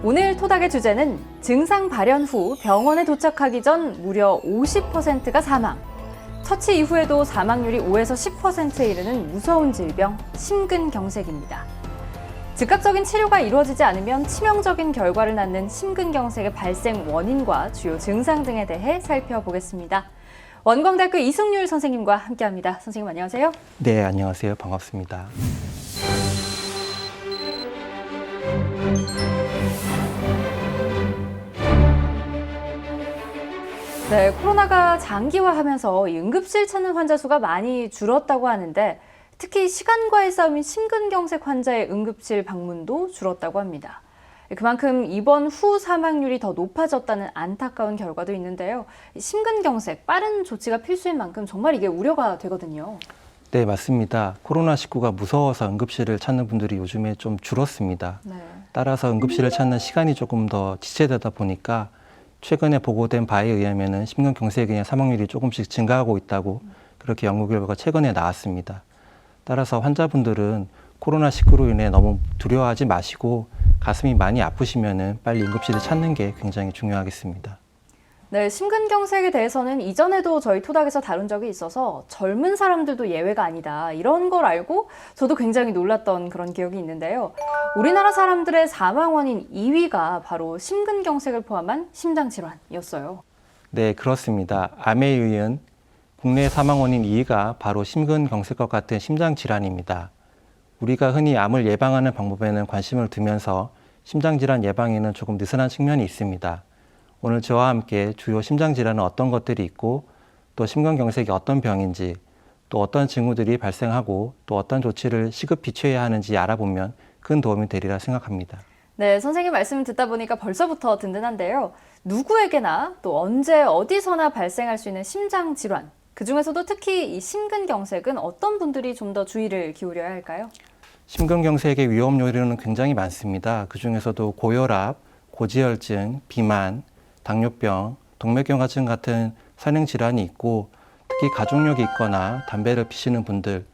오늘 토닥의 주제는 증상 발현 후 병원에 도착하기 전 무려 50%가 사망. 처치 이후에도 사망률이 5에서 10%에 이르는 무서운 질병, 심근경색입니다. 즉각적인 치료가 이루어지지 않으면 치명적인 결과를 낳는 심근경색의 발생 원인과 주요 증상 등에 대해 살펴보겠습니다. 원광대학교 이승률 선생님과 함께합니다. 선생님 안녕하세요. 네, 안녕하세요. 반갑습니다. 네, 코로나가 장기화하면서 이 응급실 찾는 환자 수가 많이 줄었다고 하는데 특히 시간과의 싸움인 심근경색 환자의 응급실 방문도 줄었다고 합니다. 그만큼 입원 후 사망률이 더 높아졌다는 안타까운 결과도 있는데요. 심근경색, 빠른 조치가 필수인 만큼 정말 이게 우려가 되거든요. 네, 맞습니다. 코로나19가 무서워서 응급실을 찾는 분들이 요즘에 좀 줄었습니다. 네. 따라서 응급실을 찾는 시간이 조금 더 지체되다 보니까 최근에 보고된 바에 의하면 심근경색에 의한 사망률이 조금씩 증가하고 있다고 그렇게 연구 결과가 최근에 나왔습니다. 따라서 환자분들은 코로나19로 인해 너무 두려워하지 마시고 가슴이 많이 아프시면 빨리 응급실을 찾는 게 굉장히 중요하겠습니다. 네, 심근경색에 대해서는 이전에도 저희 토닥에서 다룬 적이 있어서 젊은 사람들도 예외가 아니다. 이런 걸 알고 저도 굉장히 놀랐던 그런 기억이 있는데요. 우리나라 사람들의 사망 원인 2위가 바로 심근경색을 포함한 심장질환이었어요. 네, 그렇습니다. 암에 의한 국내 사망 원인 2위가 바로 심근경색과 같은 심장질환입니다. 우리가 흔히 암을 예방하는 방법에는 관심을 두면서 심장질환 예방에는 조금 느슨한 측면이 있습니다. 오늘 저와 함께 주요 심장질환은 어떤 것들이 있고 또 심근경색이 어떤 병인지 또 어떤 징후들이 발생하고 또 어떤 조치를 시급히 취해야 하는지 알아보면 큰 도움이 되리라 생각합니다. 네, 선생님 말씀 듣다 보니까 벌써부터 든든한데요. 누구에게나 또 언제 어디서나 발생할 수 있는 심장질환, 그중에서도 특히 이 심근경색은 어떤 분들이 좀 더 주의를 기울여야 할까요? 심근경색의 위험 요인은 굉장히 많습니다. 그중에서도 고혈압, 고지혈증, 비만, 당뇨병, 동맥경화증 같은 선행질환이 있고 특히 가족력이 있거나 담배를 피시는 분들,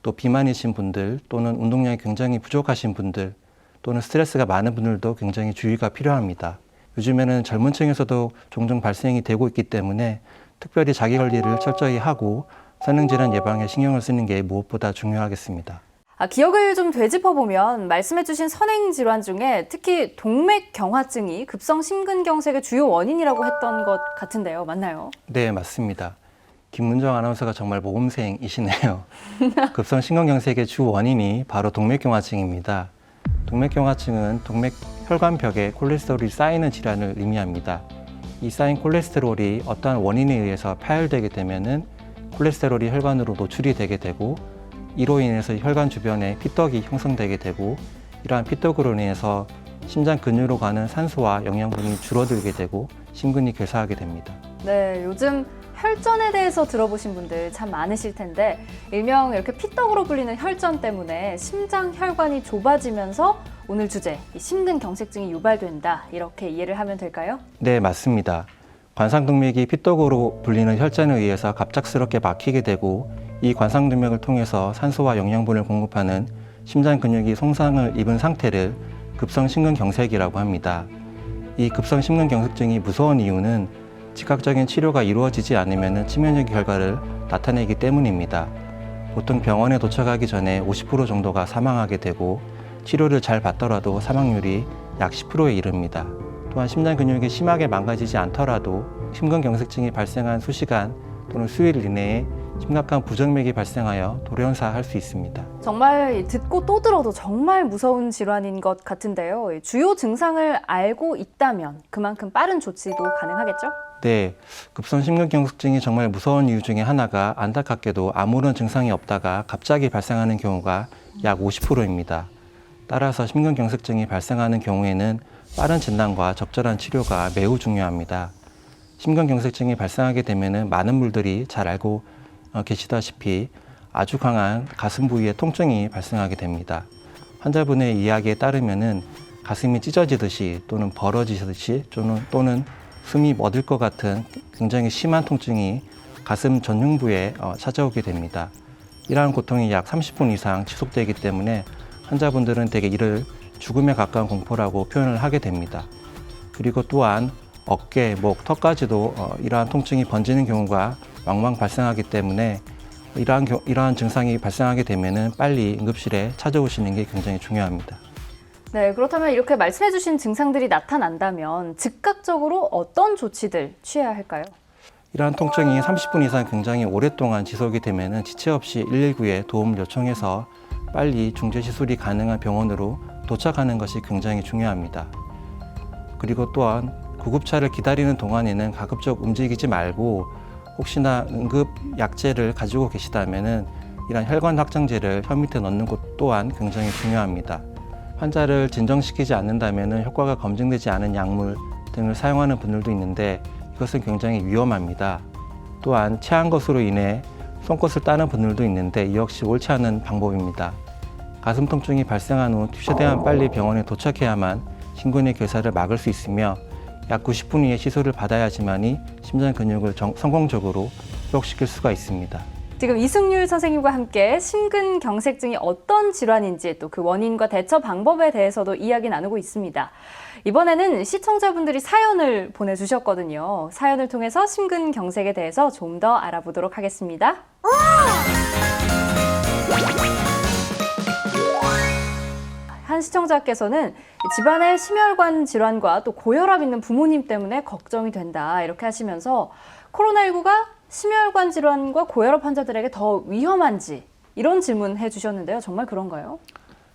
또 비만이신 분들 또는 운동량이 굉장히 부족하신 분들 또는 스트레스가 많은 분들도 굉장히 주의가 필요합니다. 요즘에는 젊은 층에서도 종종 발생이 되고 있기 때문에 특별히 자기관리를 철저히 하고 선행질환 예방에 신경을 쓰는 게 무엇보다 중요하겠습니다. 기억을 좀 되짚어보면 말씀해주신 선행질환 중에 특히 동맥경화증이 급성 심근경색의 주요 원인이라고 했던 것 같은데요. 맞나요? 네, 맞습니다. 김문정 아나운서가 정말 모범생이시네요. 급성 심근경색의 주 원인이 바로 동맥경화증입니다. 동맥경화증은 혈관벽에 콜레스테롤이 쌓이는 질환을 의미합니다. 이 쌓인 콜레스테롤이 어떠한 원인에 의해서 파열되게 되면은 콜레스테롤이 혈관으로 노출이 되게 되고 이로 인해서 혈관 주변에 피떡이 형성되게 되고 이러한 피떡으로 인해서 심장 근육으로 가는 산소와 영양분이 줄어들게 되고 심근이 괴사하게 됩니다. 네, 요즘 혈전에 대해서 들어보신 분들 참 많으실 텐데 일명 이렇게 피떡으로 불리는 혈전 때문에 심장 혈관이 좁아지면서 오늘 주제, 이 심근경색증이 유발된다 이렇게 이해를 하면 될까요? 네, 맞습니다. 관상동맥이 피떡으로 불리는 혈전에 의해서 갑작스럽게 막히게 되고 이 관상동맥을 통해서 산소와 영양분을 공급하는 심장 근육이 손상을 입은 상태를 급성 심근경색이라고 합니다. 이 급성 심근경색증이 무서운 이유는 즉각적인 치료가 이루어지지 않으면 치명적인 결과를 나타내기 때문입니다. 보통 병원에 도착하기 전에 50% 정도가 사망하게 되고 치료를 잘 받더라도 사망률이 약 10%에 이릅니다. 또한 심장 근육이 심하게 망가지지 않더라도 심근경색증이 발생한 수시간 또는 수일 이내에 심각한 부정맥이 발생하여 돌연사할 수 있습니다. 정말 듣고 또 들어도 정말 무서운 질환인 것 같은데요. 주요 증상을 알고 있다면 그만큼 빠른 조치도 가능하겠죠? 네, 급성 심근경색증이 정말 무서운 이유 중에 하나가 안타깝게도 아무런 증상이 없다가 갑자기 발생하는 경우가 약 50%입니다. 따라서 심근경색증이 발생하는 경우에는 빠른 진단과 적절한 치료가 매우 중요합니다. 심근경색증이 발생하게 되면 많은 분들이 잘 알고 계시다시피 아주 강한 가슴 부위에 통증이 발생하게 됩니다. 환자분의 이야기에 따르면 가슴이 찢어지듯이 또는 벌어지듯이 또는 숨이 멎을 것 같은 굉장히 심한 통증이 가슴 전흉부에 찾아오게 됩니다. 이러한 고통이 약 30분 이상 지속되기 때문에 환자분들은 대개 이를 죽음에 가까운 공포라고 표현을 하게 됩니다. 그리고 또한 어깨, 목, 턱까지도 이러한 통증이 번지는 경우가 왕왕 발생하기 때문에 이러한 증상이 발생하게 되면은 빨리 응급실에 찾아오시는 게 굉장히 중요합니다. 네, 그렇다면 이렇게 말씀해주신 증상들이 나타난다면 즉각적으로 어떤 조치들 취해야 할까요? 이러한 통증이 30분 이상 굉장히 오랫동안 지속이 되면은 지체 없이 119에 도움을 요청해서 빨리 중재 시술이 가능한 병원으로 도착하는 것이 굉장히 중요합니다. 그리고 또한 구급차를 기다리는 동안에는 가급적 움직이지 말고 혹시나 응급 약제를 가지고 계시다면은 이런 혈관 확장제를 혀 밑에 넣는 것 또한 굉장히 중요합니다. 환자를 진정시키지 않는다면은 효과가 검증되지 않은 약물 등을 사용하는 분들도 있는데 이것은 굉장히 위험합니다. 또한 체한 것으로 인해 송곳을 따는 분들도 있는데 이 역시 옳지 않은 방법입니다. 가슴 통증이 발생한 후 최대한 빨리 병원에 도착해야만 심근의 괴사를 막을 수 있으며 약 90분 이에 시술을 받아야지만이 심장 근육을 성공적으로 회복시킬 수가 있습니다. 지금 이승률 선생님과 함께 심근경색증이 어떤 질환인지 또 그 원인과 대처 방법에 대해서도 이야기 나누고 있습니다. 이번에는 시청자분들이 사연을 보내주셨거든요. 사연을 통해서 심근경색에 대해서 좀 더 알아보도록 하겠습니다. 한 시청자께서는 집안에 심혈관 질환과 또 고혈압 있는 부모님 때문에 걱정이 된다 이렇게 하시면서 코로나19가 심혈관 질환과 고혈압 환자들에게 더 위험한지 이런 질문 해주셨는데요. 정말 그런가요?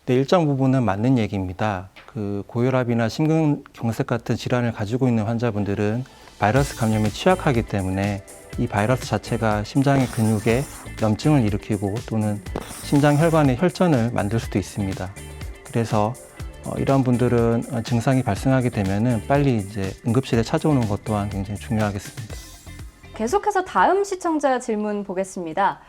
네, 일정 부분은 맞는 얘기입니다. 그 고혈압이나 심근경색 같은 질환을 가지고 있는 환자분들은 바이러스 감염에 취약하기 때문에 이 바이러스 자체가 심장의 근육에 염증을 일으키고 또는 심장 혈관의 혈전을 만들 수도 있습니다. 그래서 이런 분들은 증상이 발생하게 되면은 빨리 이제 응급실에 찾아오는 것 또한 굉장히 중요하겠습니다. 계속해서 다음 시청자 질문 보겠습니다.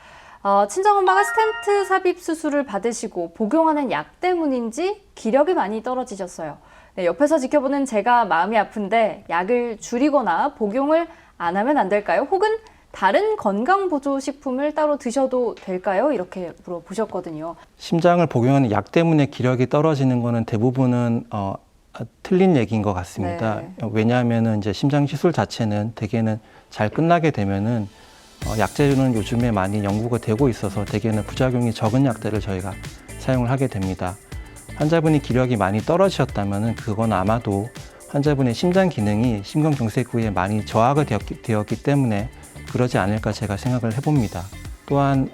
친정엄마가 스텐트 삽입 수술을 받으시고 복용하는 약 때문인지 기력이 많이 떨어지셨어요. 네, 옆에서 지켜보는 제가 마음이 아픈데 약을 줄이거나 복용을 안 하면 안 될까요? 혹은 다른 건강보조식품을 따로 드셔도 될까요? 이렇게 물어보셨거든요. 심장을 복용하는 약 때문에 기력이 떨어지는 것은 대부분은 틀린 얘기인 것 같습니다. 네. 왜냐하면 이제 심장 시술 자체는 대개는 잘 끝나게 되면은 약제는 요즘에 많이 연구가 되고 있어서 대개는 부작용이 적은 약들을 저희가 사용을 하게 됩니다. 환자분이 기력이 많이 떨어지셨다면은 그건 아마도 환자분의 심장 기능이 심근경색 후에 많이 저하가 되었기 때문에 그러지 않을까 제가 생각을 해봅니다. 또한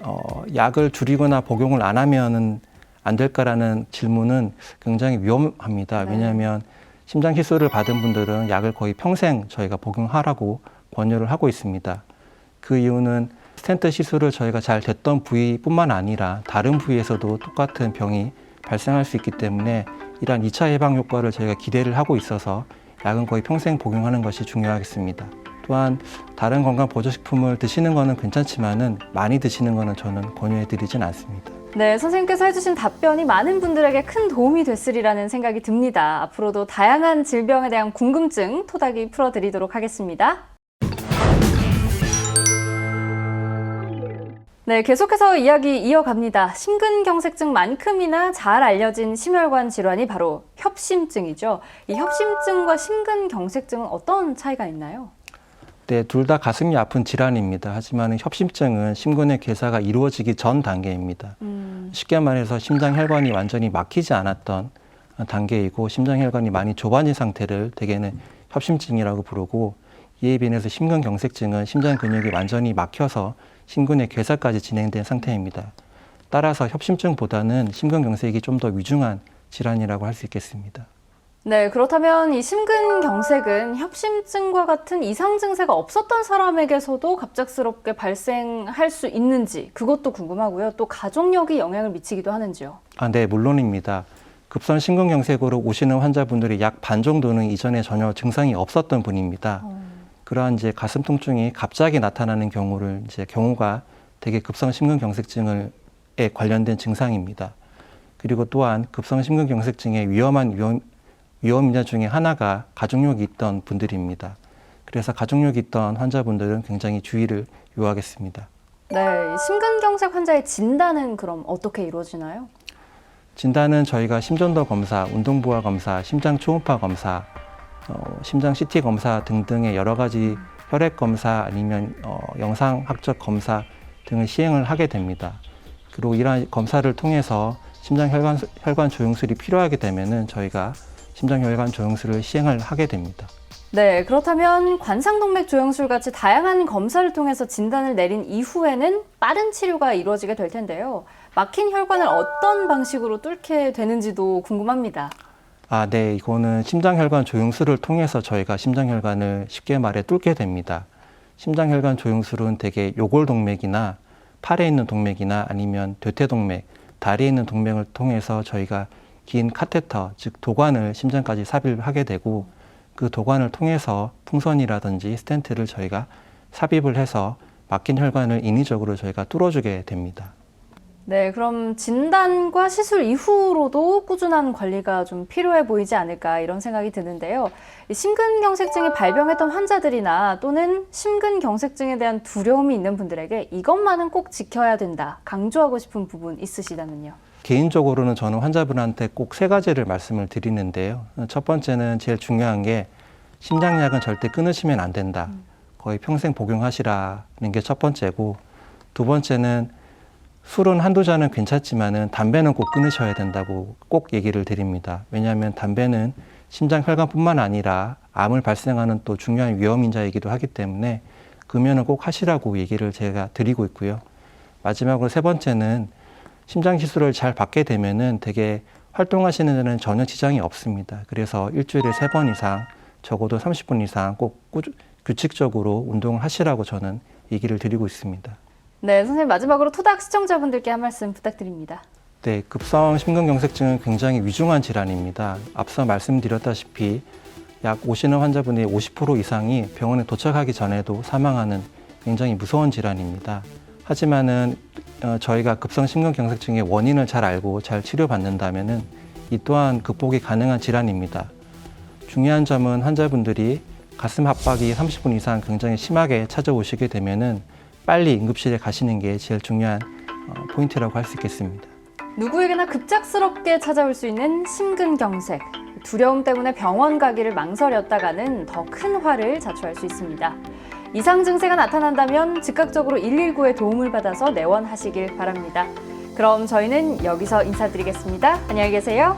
약을 줄이거나 복용을 안 하면은 안 될까라는 질문은 굉장히 위험합니다. 네. 왜냐하면 심장 시술을 받은 분들은 약을 거의 평생 저희가 복용하라고 권유를 하고 있습니다. 그 이유는 스텐트 시술을 저희가 잘 됐던 부위뿐만 아니라 다른 부위에서도 똑같은 병이 발생할 수 있기 때문에 이러한 2차 예방 효과를 저희가 기대를 하고 있어서 약은 거의 평생 복용하는 것이 중요하겠습니다. 또한 다른 건강 보조식품을 드시는 거는 괜찮지만은 많이 드시는 거는 저는 권유해 드리진 않습니다. 네, 선생님께서 해주신 답변이 많은 분들에게 큰 도움이 됐으리라는 생각이 듭니다. 앞으로도 다양한 질병에 대한 궁금증 토닥이 풀어드리도록 하겠습니다. 네, 계속해서 이야기 이어갑니다. 심근경색증만큼이나 잘 알려진 심혈관 질환이 바로 협심증이죠. 이 협심증과 심근경색증은 어떤 차이가 있나요? 네, 둘 다 가슴이 아픈 질환입니다. 하지만 협심증은 심근의 괴사가 이루어지기 전 단계입니다. 쉽게 말해서 심장 혈관이 완전히 막히지 않았던 단계이고 심장 혈관이 많이 좁아진 상태를 대개는 협심증이라고 부르고 이에 비해서 심근경색증은 심장 근육이 완전히 막혀서 심근의 괴사까지 진행된 상태입니다. 따라서 협심증보다는 심근경색이 좀 더 위중한 질환이라고 할 수 있겠습니다. 네, 그렇다면 이 심근경색은 협심증과 같은 이상 증세가 없었던 사람에게서도 갑작스럽게 발생할 수 있는지 그것도 궁금하고요. 또 가족력이 영향을 미치기도 하는지요? 네, 물론입니다. 급성 심근경색으로 오시는 환자분들이 약 반 정도는 이전에 전혀 증상이 없었던 분입니다. 그러한 이제 가슴 통증이 갑자기 나타나는 경우가 되게 급성 심근경색증에 관련된 증상입니다. 그리고 또한 급성 심근경색증의 위험한 위험인자 중에 하나가 가족력이 있던 분들입니다. 그래서 가족력이 있던 환자분들은 굉장히 주의를 요하겠습니다. 네, 심근경색 환자의 진단은 그럼 어떻게 이루어지나요? 진단은 저희가 심전도 검사, 운동부하 검사, 심장 초음파 검사, 심장 CT 검사 등등의 여러 가지 혈액 검사 아니면 영상학적 검사 등을 시행을 하게 됩니다. 그리고 이러한 검사를 통해서 심장 혈관 조영술이 필요하게 되면은 저희가 심장 혈관 조영술을 시행을 하게 됩니다. 네, 그렇다면 관상동맥 조영술 같이 다양한 검사를 통해서 진단을 내린 이후에는 빠른 치료가 이루어지게 될 텐데요. 막힌 혈관을 어떤 방식으로 뚫게 되는지도 궁금합니다. 네, 이거는 심장혈관 조영술을 통해서 저희가 심장혈관을 쉽게 말해 뚫게 됩니다. 심장혈관 조영술은 대개 요골동맥이나 팔에 있는 동맥이나 아니면 대퇴동맥, 다리에 있는 동맥을 통해서 저희가 긴 카테터, 즉 도관을 심장까지 삽입을 하게 되고 그 도관을 통해서 풍선이라든지 스텐트를 저희가 삽입을 해서 막힌 혈관을 인위적으로 저희가 뚫어주게 됩니다. 네, 그럼 진단과 시술 이후로도 꾸준한 관리가 좀 필요해 보이지 않을까 이런 생각이 드는데요. 이 심근경색증에 발병했던 환자들이나 또는 심근경색증에 대한 두려움이 있는 분들에게 이것만은 꼭 지켜야 된다, 강조하고 싶은 부분 있으시다면요. 개인적으로는 저는 환자분한테 꼭 3가지를 말씀을 드리는데요. 첫 번째는 제일 중요한 게 심장약은 절대 끊으시면 안 된다. 거의 평생 복용하시라는 게 첫 번째고, 두 번째는 술은 한두 잔은 괜찮지만은 담배는 꼭 끊으셔야 된다고 꼭 얘기를 드립니다. 왜냐하면 담배는 심장 혈관뿐만 아니라 암을 발생하는 또 중요한 위험 인자이기도 하기 때문에 금연은 꼭 하시라고 얘기를 제가 드리고 있고요. 마지막으로 3번째는 심장 시술을 잘 받게 되면은 되게 활동하시는 데는 전혀 지장이 없습니다. 그래서 일주일에 3번 이상, 적어도 30분 이상 꼭 규칙적으로 운동을 하시라고 저는 얘기를 드리고 있습니다. 네, 선생님 마지막으로 토닥 시청자분들께 한 말씀 부탁드립니다. 네, 급성 심근경색증은 굉장히 위중한 질환입니다. 앞서 말씀드렸다시피 약 오시는 환자분의 50% 이상이 병원에 도착하기 전에도 사망하는 굉장히 무서운 질환입니다. 하지만은 저희가 급성 심근경색증의 원인을 잘 알고 잘 치료받는다면은 이 또한 극복이 가능한 질환입니다. 중요한 점은 환자분들이 가슴 압박이 30분 이상 굉장히 심하게 찾아오시게 되면은 빨리 응급실에 가시는 게 제일 중요한 포인트라고 할 수 있겠습니다. 누구에게나 급작스럽게 찾아올 수 있는 심근경색. 두려움 때문에 병원 가기를 망설였다가는 더 큰 화를 자초할 수 있습니다. 이상 증세가 나타난다면 즉각적으로 119의 도움을 받아서 내원하시길 바랍니다. 그럼 저희는 여기서 인사드리겠습니다. 안녕히 계세요.